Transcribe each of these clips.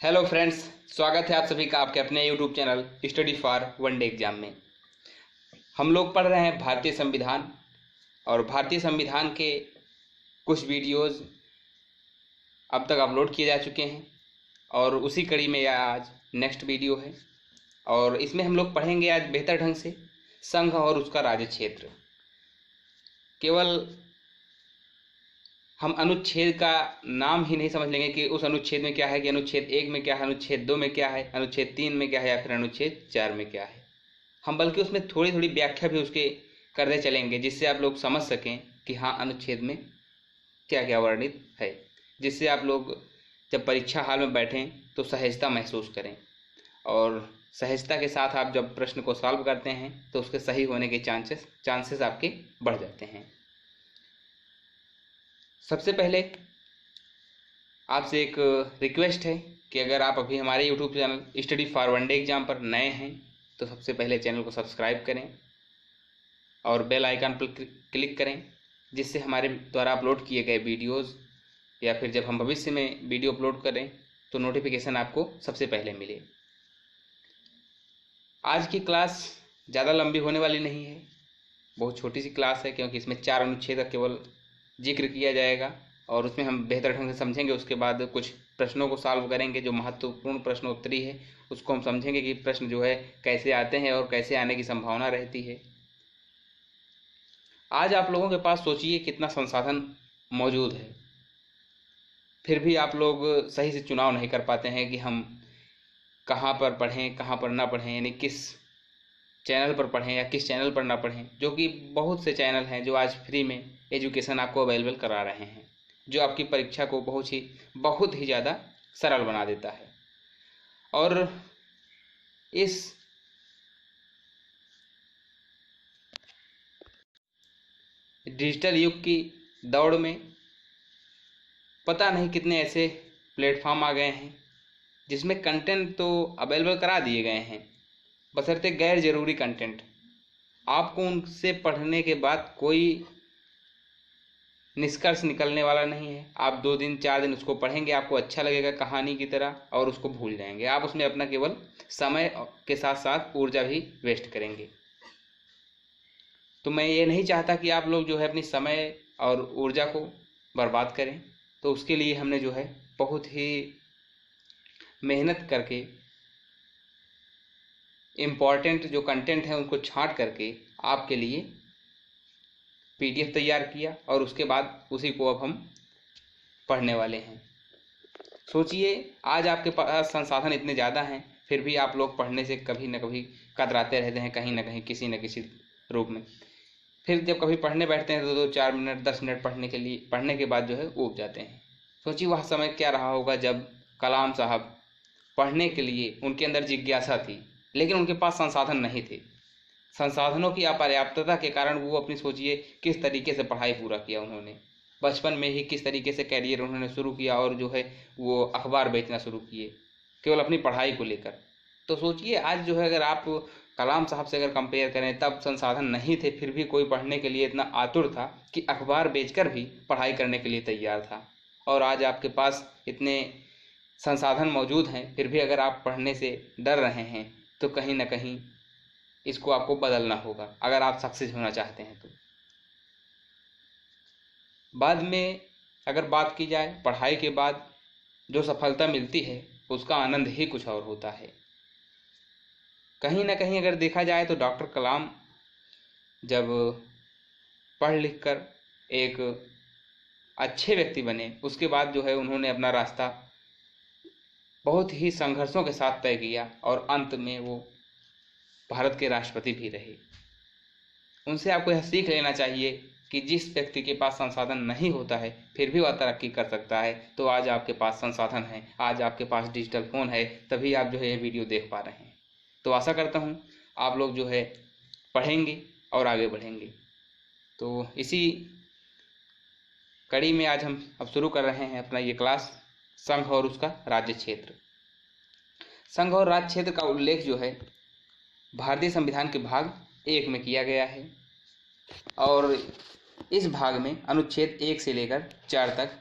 Hello friends, स्वागत है आप सभी का आपके अपने YouTube channel study for one day exam में। हम लोग पढ़ रहे हैं भारतीय संविधान और भारतीय संविधान के कुछ वीडियोस अब तक अपलोड किए जा चुके हैं और उसी कड़ी में यह आज नेक्स्ट वीडियो है। और इसमें हम लोग पढ़ेंगे आज बेहतर ढंग से संघ और उसका राज्य क्षेत्र। केवल हम अनुच्छेद का नाम ही नहीं समझ लेंगे कि उस अनुच्छेद में क्या है, कि अनुच्छेद 1 में क्या है, अनुच्छेद 2 में क्या है, अनुच्छेद 3 में क्या है या फिर अनुच्छेद 4 में क्या है। हम बल्कि उसमें थोड़ी थोड़ी व्याख्या भी उसके करते चलेंगे, जिससे आप लोग समझ सकें कि हाँ अनुच्छेद में क्या क्या वर्णित है, जिससे आप लोग जब परीक्षा हाल में बैठें तो सहजता महसूस करें। और सहजता के साथ आप जब प्रश्न को सॉल्व करते हैं तो उसके सही होने के चांसेस आपके बढ़ जाते हैं। सबसे पहले आपसे एक रिक्वेस्ट है कि अगर आप अभी हमारे YouTube channel study for one day exam पर नए हैं तो सबसे पहले चैनल को सब्सक्राइब करें और बेल आइकन पर क्लिक करें, जिससे हमारे द्वारा अपलोड किए गए वीडियोस या फिर जब हम भविष्य में वीडियो अपलोड करें तो नोटिफिकेशन आपको सबसे पहले मिले। आज की क्लास ज़्यादा लंबी होने वाली नहीं है, बहुत छोटी सी क्लास है, क्योंकि इसमें 4 अनुच्छेद का केवल जिक्र किया जाएगा और उसमें हम बेहतर ढंग से समझेंगे। उसके बाद कुछ प्रश्नों को सॉल्व करेंगे, जो महत्वपूर्ण प्रश्नोत्तरी है उसको हम समझेंगे कि प्रश्न जो है कैसे आते हैं और कैसे आने की संभावना रहती है। आज आप लोगों के पास सोचिए कितना संसाधन मौजूद है, फिर भी आप लोग सही से चुनाव नहीं कर पाते हैं कि हम कहाँ पर पढ़ें कहाँ पर ना पढ़ें, यानी किस चैनल पर पढ़ें या किस चैनल पर ना पढ़ें। जो कि बहुत से चैनल हैं जो आज फ्री में एजुकेशन आपको अवेलेबल करा रहे हैं, जो आपकी परीक्षा को बहुत ही ज़्यादा सरल बना देता है। और इस डिजिटल युग की दौड़ में पता नहीं कितने ऐसे प्लेटफॉर्म आ गए हैं जिसमें कंटेंट तो अवेलेबल करा दिए गए हैं, बशर्ते गैर ज़रूरी कंटेंट। आपको उनसे पढ़ने के बाद कोई निष्कर्ष निकलने वाला नहीं है। आप 2 दिन 4 दिन उसको पढ़ेंगे, आपको अच्छा लगेगा कहानी की तरह, और उसको भूल जाएंगे। आप उसमें अपना केवल समय के साथ साथ ऊर्जा भी वेस्ट करेंगे। तो मैं ये नहीं चाहता कि आप लोग जो है अपनी समय और ऊर्जा को बर्बाद करें। तो उसके लिए हमने जो है बहुत ही मेहनत करके इम्पॉर्टेंट जो कंटेंट है उनको छांट करके आपके लिए PDF तैयार किया और उसके बाद उसी को अब हम पढ़ने वाले हैं। सोचिए आज आपके पास संसाधन इतने ज़्यादा हैं, फिर भी आप लोग पढ़ने से कभी न कभी कतराते रहते हैं, कहीं ना कहीं किसी न किसी रूप में। फिर जब कभी पढ़ने बैठते हैं तो 2-4 मिनट 10 मिनट पढ़ने के बाद जो है ऊब जाते हैं। सोचिए वह समय क्या रहा होगा जब कलाम साहब पढ़ने के लिए उनके अंदर जिज्ञासा थी, लेकिन उनके पास संसाधन नहीं थे। संसाधनों की अपर्याप्तता के कारण वो अपनी सोचिए किस तरीके से पढ़ाई पूरा किया उन्होंने, बचपन में ही किस तरीके से कैरियर उन्होंने शुरू किया और जो है वो अखबार बेचना शुरू किए केवल अपनी पढ़ाई को लेकर। तो सोचिए आज जो है अगर आप कलाम साहब से अगर कंपेयर करें, तब संसाधन नहीं थे फिर भी कोई पढ़ने के लिए इतना आतुर था कि अखबार बेचकर भी पढ़ाई करने के लिए तैयार था। और आज आपके पास इतने संसाधन मौजूद हैं, फिर भी अगर आप पढ़ने से डर रहे हैं तो कहीं ना कहीं इसको आपको बदलना होगा अगर आप सक्सेस होना चाहते हैं। तो बाद में अगर बात की जाए, पढ़ाई के बाद जो सफलता मिलती है उसका आनंद ही कुछ और होता है। कहीं ना कहीं अगर देखा जाए तो डॉक्टर कलाम जब पढ़ लिख कर एक अच्छे व्यक्ति बने, उसके बाद जो है उन्होंने अपना रास्ता बहुत ही संघर्षों के साथ तय किया और अंत में वो भारत के राष्ट्रपति भी रहे। उनसे आपको यह सीख लेना चाहिए कि जिस व्यक्ति के पास संसाधन नहीं होता है फिर भी वह तरक्की कर सकता है। तो आज आपके पास संसाधन है, आज आपके पास डिजिटल फ़ोन है, तभी आप जो है ये वीडियो देख पा रहे हैं। तो आशा करता हूँ आप लोग जो है पढ़ेंगे और आगे बढ़ेंगे। तो इसी कड़ी में आज हम अब शुरू कर रहे हैं अपना ये क्लास, संघ और उसका राज्य क्षेत्र। संघ और राज्य क्षेत्र का उल्लेख जो है भारतीय संविधान के भाग 1 में किया गया है और इस भाग में अनुच्छेद 1 से लेकर 4 तक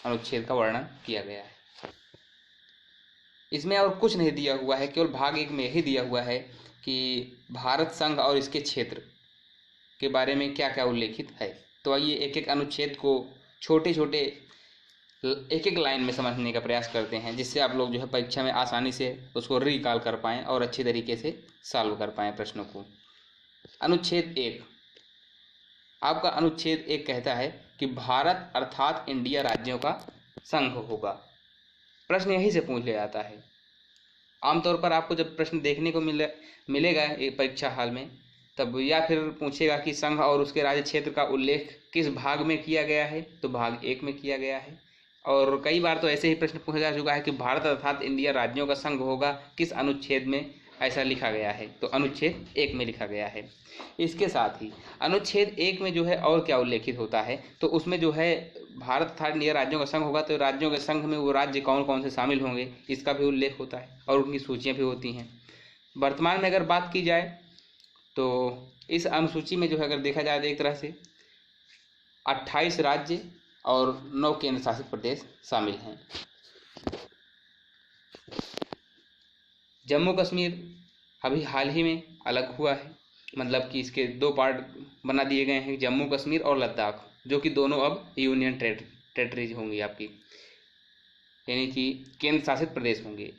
अनुच्छेद का वर्णन किया गया है। इसमें और कुछ नहीं दिया हुआ है, केवल भाग 1 में यही दिया हुआ है कि भारत संघ और इसके क्षेत्र के बारे में क्या क्या उल्लेखित है। तो आइए एक एक अनुच्छेद को छोटे छोटे एक एक लाइन में समझने का प्रयास करते हैं, जिससे आप लोग जो है परीक्षा में आसानी से उसको रिकॉल कर पाएँ और अच्छी तरीके से सॉल्व कर पाएँ प्रश्नों को। अनुच्छेद 1, आपका अनुच्छेद 1 कहता है कि भारत अर्थात इंडिया राज्यों का संघ होगा। प्रश्न यहीं से पूछ लिया जाता है। आमतौर पर आपको जब प्रश्न देखने को मिलेगा परीक्षा हाल में, तब या फिर पूछेगा कि संघ और उसके राज्य क्षेत्र का उल्लेख किस भाग में किया गया है, तो भाग 1 में किया गया है। और कई बार तो ऐसे ही प्रश्न पूछा जा चुका है कि भारत अर्थात इंडिया राज्यों का संघ होगा, किस अनुच्छेद में ऐसा लिखा गया है, तो अनुच्छेद 1 में लिखा गया है। इसके साथ ही अनुच्छेद 1 में जो है और क्या उल्लेखित होता है, तो उसमें जो है भारत अर्थात इंडिया राज्यों का संघ होगा, तो राज्यों के संघ में वो राज्य कौन कौन से शामिल होंगे इसका भी उल्लेख होता है और उनकी सूचियाँ भी होती हैं। वर्तमान में अगर बात की जाए तो इस अनुसूची में जो है अगर देखा जाए तो एक तरह से 28 राज्य और 9 केंद्र शासित प्रदेश शामिल हैं। जम्मू कश्मीर अभी हाल ही में अलग हुआ है, मतलब कि इसके 2 पार्ट बना दिए गए हैं, जम्मू कश्मीर और लद्दाख, जो कि दोनों अब यूनियन टेरिटरीज होंगी आपकी, यानी कि केंद्र शासित प्रदेश होंगे।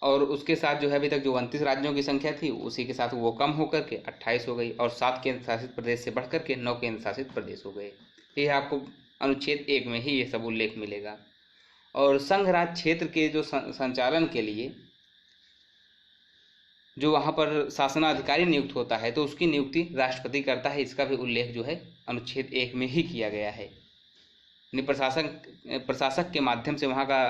और उसके साथ जो है अभी तक जो 29 राज्यों की संख्या थी, उसी के साथ वो कम होकर के 28 हो गई और 7 केंद्र शासित प्रदेश से बढ़कर के 9 केंद्र शासित प्रदेश हो गए। ये आपको अनुच्छेद 1 में ही ये सब उल्लेख मिलेगा। और संघ राज्य क्षेत्र के जो संचालन के लिए जो वहाँ पर शासनाधिकारी नियुक्त होता है, तो उसकी नियुक्ति राष्ट्रपति करता है। इसका भी उल्लेख जो है अनुच्छेद 1 में ही किया गया है। प्रशासक के माध्यम से वहाँ का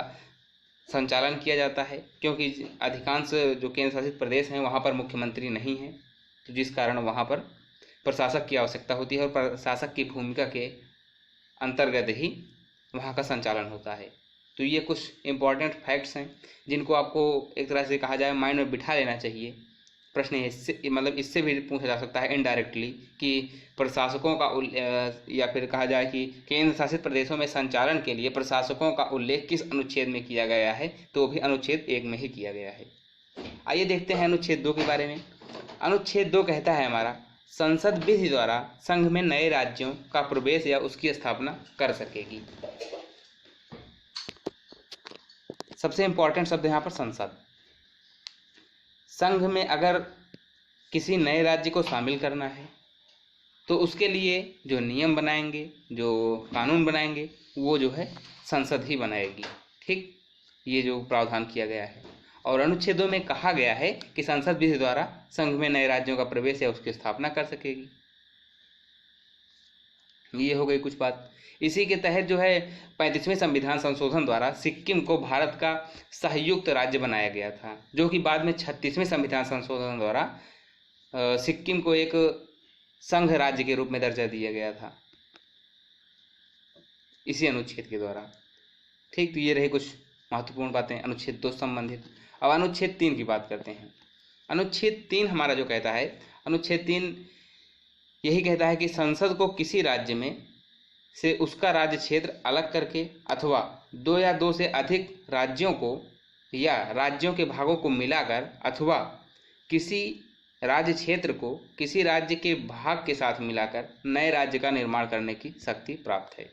संचालन किया जाता है, क्योंकि अधिकांश जो केंद्र शासित प्रदेश हैं वहाँ पर मुख्यमंत्री नहीं हैं, तो जिस कारण वहाँ पर प्रशासक की आवश्यकता होती है और प्रशासक की भूमिका के अंतर्गत ही वहाँ का संचालन होता है। तो ये कुछ इम्पॉर्टेंट फैक्ट्स हैं जिनको आपको एक तरह से कहा जाए माइंड में बिठा लेना चाहिए। प्रश्न इससे मतलब इससे भी पूछा जा सकता है इनडायरेक्टली कि प्रशासकों का या फिर कहा जाए कि केंद्र शासित प्रदेशों में संचालन के लिए प्रशासकों का उल्लेख किस अनुच्छेद में किया गया है, तो भी अनुच्छेद 1 में ही किया गया है। आइए देखते हैं अनुच्छेद 2 के बारे में। अनुच्छेद 2 कहता है हमारा, संसद विधि द्वारा संघ में नए राज्यों का प्रवेश या उसकी स्थापना कर सकेगी। सबसे इंपॉर्टेंट शब्द यहाँ पर संसद। संघ में अगर किसी नए राज्य को शामिल करना है तो उसके लिए जो नियम बनाएंगे, जो कानून बनाएंगे, वो जो है संसद ही बनाएगी। ठीक, ये जो प्रावधान किया गया है। और अनुच्छेदों में कहा गया है कि संसद विधि द्वारा संघ में नए राज्यों का प्रवेश या उसकी स्थापना कर सकेगी। ये हो गई कुछ बात। इसी के तहत जो है 35वें संविधान संशोधन द्वारा सिक्किम को भारत का संयुक्त राज्य बनाया गया था, जो कि बाद में 36वें संविधान संशोधन द्वारा सिक्किम को एक संघ राज्य के रूप में दर्जा दिया गया था इसी अनुच्छेद के द्वारा। ठीक, तो ये रही कुछ महत्वपूर्ण बातें अनुच्छेद 2 संबंधित। अब अनुच्छेद 3 की बात करते हैं। अनुच्छेद 3 हमारा जो कहता है, अनुच्छेद 3 यही कहता है कि संसद को किसी राज्य में से उसका राज्य क्षेत्र अलग करके अथवा 2 या 2 से अधिक राज्यों को या राज्यों के भागों को मिलाकर अथवा किसी राज्य क्षेत्र को किसी राज्य के भाग के साथ मिलाकर नए राज्य का निर्माण करने की शक्ति प्राप्त है।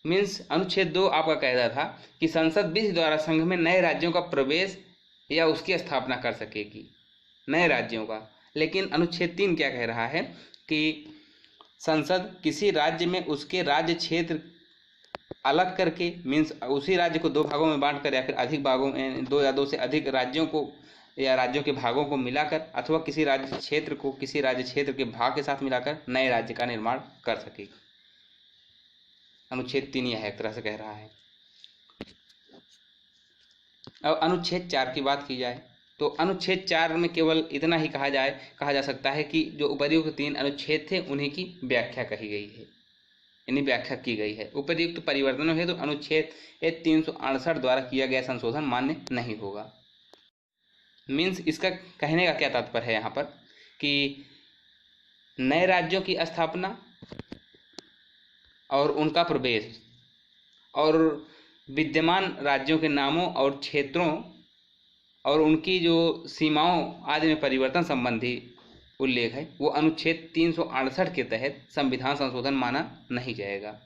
मीन्स अनुच्छेद 2 आपका कहता था कि संसद विधि द्वारा संघ में नए राज्यों का प्रवेश या उसकी स्थापना कर सकेगी, नए राज्यों का। लेकिन अनुच्छेद 3 क्या कह रहा है कि संसद किसी राज्य में उसके राज्य क्षेत्र अलग करके, मीन्स उसी राज्य को 2 भागों में बांटकर या फिर अधिक भागों में 2 या 2 से अधिक राज्यों को या राज्यों के भागों को मिलाकर अथवा किसी राज्य क्षेत्र को किसी राज्य क्षेत्र के भाग के साथ मिलाकर नए राज्य का निर्माण कर सकेगी। अनुच्छेद 3 यह एक तरह से कह रहा है। अब अनुच्छेद 4 की बात की जाए तो अनुच्छेद 4 में केवल इतना ही कहा जा सकता है कि जो उपर्युक्त 3 अनुच्छेद थे उन्हीं की व्याख्या कही गई है, यानी व्याख्या की गई है। उपर्युक्त परिवर्तनों है तो अनुच्छेद 368 द्वारा किया गया संशोधन मान्य नहीं होगा। मीन्स इसका कहने का क्या तात्पर्य है यहाँ पर कि नए राज्यों की स्थापना और उनका प्रवेश और विद्यमान राज्यों के नामों और क्षेत्रों और उनकी जो सीमाओं आदि में परिवर्तन संबंधी उल्लेख है वो अनुच्छेद 368 के तहत संविधान संशोधन माना नहीं जाएगा।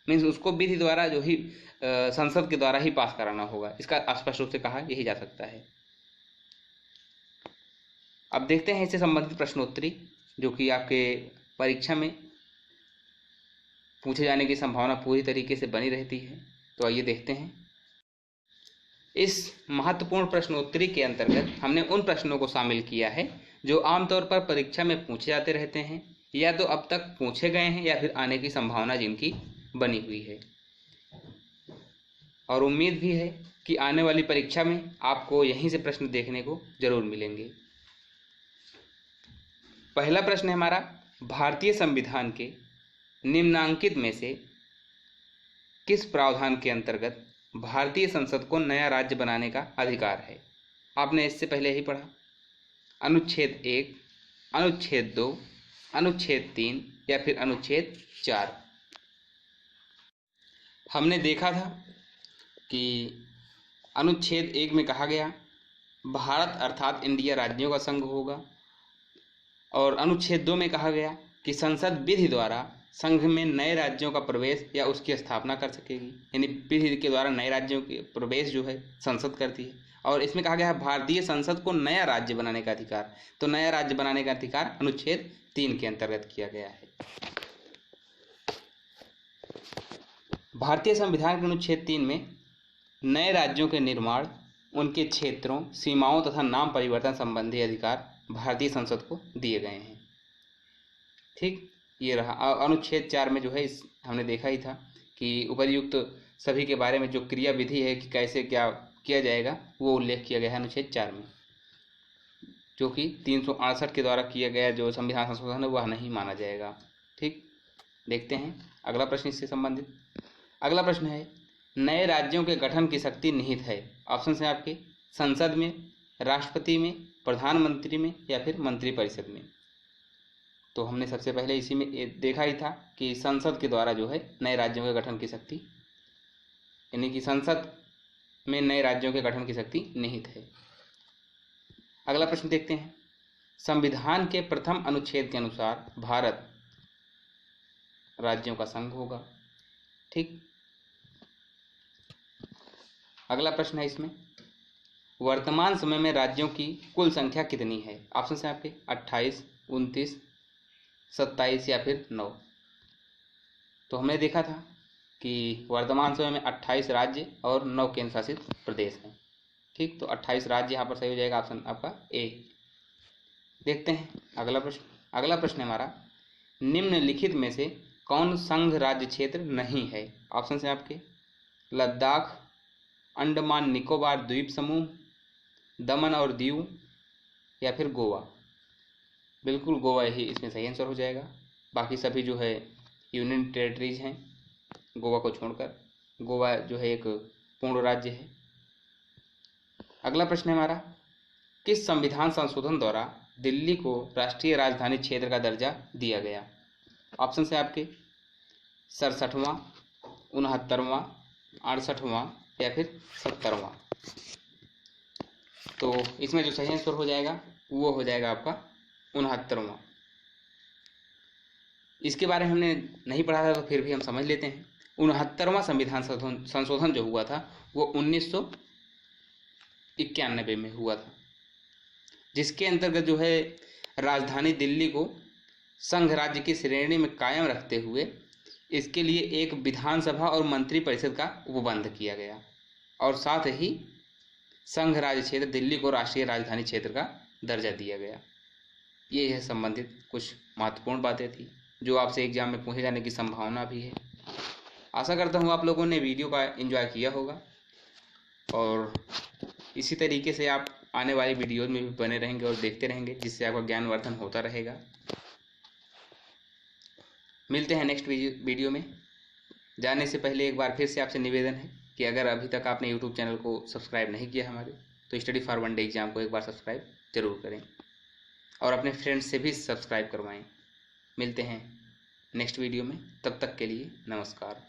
मीन्स उसको विधि द्वारा जो ही संसद के द्वारा ही पास कराना होगा, इसका स्पष्ट रूप से कहा यही जा सकता है। अब देखते हैं इससे संबंधित प्रश्नोत्तरी जो कि आपके परीक्षा में पूछे जाने की संभावना पूरी तरीके से बनी रहती है। तो आइए देखते हैं। इस महत्वपूर्ण प्रश्नोत्तरी के अंतर्गत हमने उन प्रश्नों को शामिल किया है जो आमतौर पर परीक्षा में पूछे जाते रहते हैं या तो अब तक पूछे गए हैं या फिर आने की संभावना जिनकी बनी हुई है, और उम्मीद भी है कि आने वाली परीक्षा में आपको यहीं से प्रश्न देखने को जरूर मिलेंगे। पहला प्रश्न है हमारा, भारतीय संविधान के निम्नांकित में से किस प्रावधान के अंतर्गत भारतीय संसद को नया राज्य बनाने का अधिकार है? आपने इससे पहले ही पढ़ा। अनुच्छेद 1, अनुच्छेद 2, अनुच्छेद 3 या फिर अनुच्छेद 4। हमने देखा था कि अनुच्छेद 1 में कहा गया भारत अर्थात इंडिया राज्यों का संघ होगा, और अनुच्छेद 2 में कहा गया कि संसद विधि द्वारा संघ में नए राज्यों का प्रवेश या उसकी स्थापना कर सकेगी, यानी विधि के द्वारा नए राज्यों के प्रवेश जो है संसद करती है। और इसमें कहा गया है भारतीय संसद को नया राज्य बनाने का अधिकार, तो नया राज्य बनाने का अधिकार अनुच्छेद 3 के अंतर्गत किया गया है। भारतीय संविधान के अनुच्छेद 3 में नए राज्यों के निर्माण, उनके क्षेत्रों, सीमाओं तथा नाम परिवर्तन संबंधी अधिकार भारतीय संसद को दिए गए हैं। ठीक, ये रहा। अनुच्छेद 4 में जो है हमने देखा ही था कि उपर्युक्त सभी के बारे में जो क्रिया विधि है कि कैसे क्या किया जाएगा वो उल्लेख किया गया है अनुच्छेद 4 में, जो कि 368 के द्वारा किया गया जो संविधान संशोधन है वह नहीं माना जाएगा। ठीक, देखते हैं अगला प्रश्न इससे संबंधित। अगला प्रश्न है, नए राज्यों के गठन की शक्ति निहित है। ऑप्शन है आपके संसद में, राष्ट्रपति में, प्रधानमंत्री में या फिर मंत्रिपरिषद में। तो हमने सबसे पहले इसी में देखा ही था कि संसद के द्वारा जो है नए राज्यों के गठन की शक्ति, यानी कि संसद में नए राज्यों के गठन की शक्ति निहित है। अगला प्रश्न देखते हैं। संविधान के प्रथम अनुच्छेद के अनुसार भारत राज्यों का संघ होगा। ठीक, अगला प्रश्न है इसमें, वर्तमान समय में राज्यों की कुल संख्या कितनी है? ऑप्शन है आपके 28, 29, 27 या फिर 9। तो हमने देखा था कि वर्तमान समय में 28 राज्य और 9 केंद्र शासित प्रदेश हैं। ठीक, तो 28 राज्य यहाँ पर सही हो जाएगा, ऑप्शन आपका ए। देखते हैं अगला प्रश्न। अगला प्रश्न है हमारा, निम्नलिखित में से कौन संघ राज्य क्षेत्र नहीं है? ऑप्शन है आपके लद्दाख, अंडमान निकोबार द्वीप समूह, दमन और दीव या फिर गोवा। बिल्कुल गोवा ही इसमें सही आंसर हो जाएगा। बाकी सभी जो है यूनियन टेरिटरीज हैं गोवा को छोड़कर। गोवा जो है एक पूर्ण राज्य है। अगला प्रश्न है हमारा, किस संविधान संशोधन द्वारा दिल्ली को राष्ट्रीय राजधानी क्षेत्र का दर्जा दिया गया? ऑप्शन है आपके 67वां, 69वां, 68वां या फिर 70वां। तो इसमें जो सही आंसर हो जाएगा वो हो जाएगा आपका 69वां। इसके बारे में हमने नहीं पढ़ा था तो फिर भी हम समझ लेते हैं। 69वां संविधान संशोधन जो हुआ था वो 1991 में हुआ था, जिसके अंतर्गत जो है राजधानी दिल्ली को संघ राज्य की श्रेणी में कायम रखते हुए इसके लिए एक विधानसभा और मंत्रिपरिषद का उपबंध किया गया, और साथ ही संघ राज्य क्षेत्र दिल्ली को राष्ट्रीय राजधानी क्षेत्र का दर्जा दिया गया। ये है संबंधित कुछ महत्वपूर्ण बातें थी जो आपसे एग्जाम में पूछे जाने की संभावना भी है। आशा करता हूँ आप लोगों ने वीडियो का एंजॉय किया होगा, और इसी तरीके से आप आने वाली वीडियोज में भी बने रहेंगे और देखते रहेंगे, जिससे आपका ज्ञानवर्धन होता रहेगा। मिलते हैं नेक्स्ट वीडियो में। जाने से पहले एक बार फिर से आपसे निवेदन है कि अगर अभी तक आपने यूट्यूब चैनल को सब्सक्राइब नहीं किया हमारे, तो study for one day exam को एक बार सब्सक्राइब जरूर करें और अपने फ्रेंड्स से भी सब्सक्राइब करवाएं। मिलते हैं नेक्स्ट वीडियो में, तब तक के लिए नमस्कार।